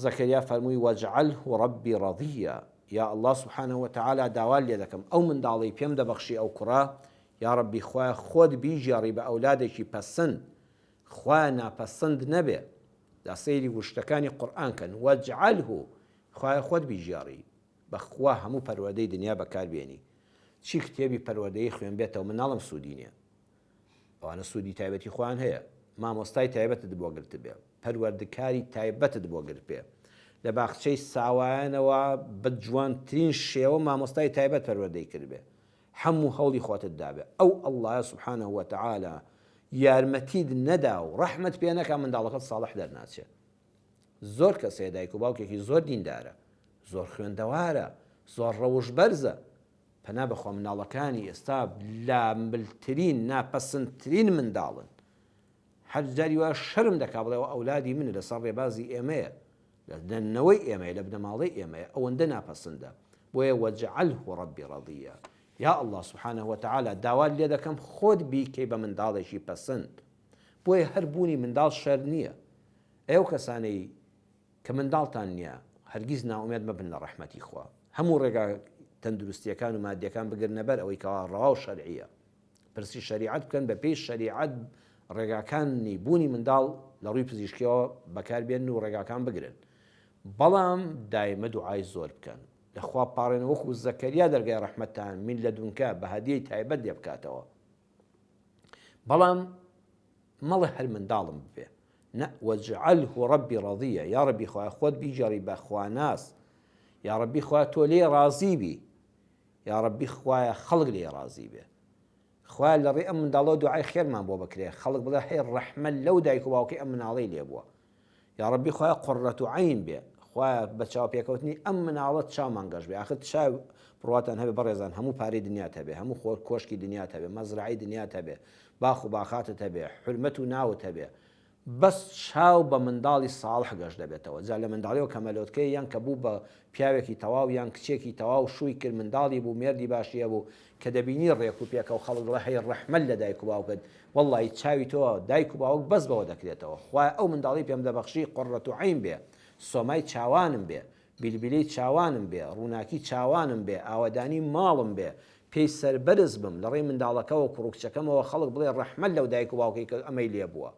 زەکەریا فەرمووی وەجعله ڕەبی ڕەضیە، یا الله سبحانه وتعالى داوا لێ دەکەم ئەو منداڵی پێم دەبەخشی ئەو کوڕە، یا ڕەبی خوایە خۆت بیژێڕی بە ئەولادێکی پەسەند، خوایە ناپەسەند نەبێ. دا سەیری وشتەکانی قورئان کەن، وەجعله خوایە خۆت بیژێڕی، بەخوا هەموو پەروەردەی دنیا بەکاربێنی. چی کتێبی پەروەردەیی خوێن بێتەوە مناڵم سوودی نییە، ئەوانە سوودی تایبەتی خۆیان هەیە. مامۆستای تایبەتت بۆ گرت بێ، پەروەردەکاری تایبەتت بۆ گرت بێ، لە باخچەی ساوایانەوە بە جوانترین شێوە مامۆستای تایبەت پەروەردەی کرد بێ، هەموو هەوڵی خۆتت دابێ. ئەو ئەڵڵایە سوبحانه وتعالى یارمەتیت نەدا و ڕەحمت پێ نەکا منداڵەکەت ساڵح دەرناچێت. زۆر کەسێ دایک و باوکێکی زۆر دیندارە، زۆر خوێندەوارە، زۆر ڕەوش بەرزە، پەنا بەخوا مناڵەکانی ئێستا لامبلترین ناپەسندترین منداڵن. هەر جاری وایە شەرم دەکا بڵێ ئەولادی منە لەسەر ڕێبازی ئێمەیە، لە دەنەوەی ئێمەیە، لە بنەماڵەی ئێمەیە، ئەوەندە ناپەسندە. بۆیە وەجعله ڕەبی ڕەضیە، یا الله سبحانه وتعالى داوا لێ دەکەم خۆت بیکەی بە منداڵێکی پەسەند. بۆیە هەر بوونی منداڵ شەر نییە. ئێوە کەسانەی کە منداڵتان نییە هەرگیز ناومێد مەبن لە ڕەحمەتی خوا. هەموو ڕێگا تەندروستیەکان و مادیەکان بگرنە بەر ئەوەی کەوا ڕەوا و شەرعیە. پرسی شەریعەت بکەن، بە پێی شەریعەت ڕێگاکانی بوونی منداڵ لە ڕووی پزیشکیەوە بەکاربێن و ڕێگاکان بگرن. بەڵام دایمە دوعای زۆر بکەن، لەخوا پاڕێنە وەکو زەکەریا دەرگای ڕەحمەتتان من لە دونکە بە هەدیەی تایبەت لێ بکاتەوە. بەڵام مەڵێ هەر منداڵم ببێ، نە، وەجعله ڕەبی ڕەضیە، یا ڕەبی خوایە خۆت بیژێڕی بە خواناس، یا ڕەبی خوایە تۆ لێ ڕازی بی، یا ڕەبی خوایە خەڵک لێ ڕازی بێ. خوایە لە ڕێ ئەم منداڵەوە دوعای خێرمان بۆ بکرێ، خەڵک بڵێ هەی ڕەحمەت لەو دایک و باوکەی ئەم مناڵەی لێ بووە. یا ڕەبی خوایە قورڕەت عەین بێ، خوایە بە چاوپێکەوتنی ئەم مناڵەت چاومان گەشت بێ. ئاخر چاو بڕواتان هەبێ بەڕێزان، هەموو پارەی دنیات هەبێ، هەموو خۆر کۆشکی دنیات هەبێ، مەزرعەی دنیات هەبێ، باخ و باخاتت هەبێ، حرمەت و ناوت هەبێ، بەس چاو بە منداڵی ساڵح گەشت دەبێتەوە. جا لە منداڵیەوە کەمەلۆتکەی یان کە بوو بە پیاوێکی تەواو یان کچێکی تەواو شووی کرد، منداڵی بوو مێردی باشیە بوو کە دەبینی ڕێک و پێکە و خەڵک دەڵێ هەی ڕەحمەت لە دایک و باوکت، وەڵڵی چاوی تۆ دایک و باوک بەس بەوە دەکرێتەوە. خوایە ئەو منداڵی پێم دەبەخشی قورڕەت عەین بێ، سۆمای چاوانم بێ، بیلبیلەی چاوانم بێ، ڕووناکی چاوانم بێ، ئاوەدانی ماڵم بێ، پێی سەربەرز بم لە ڕێی منداڵەکەەوە کوڕکچەکەمەوە، خەڵک بڵێ ڕەحمەت لەو دایک و باوکەی کە ئەمەی لێ بووە.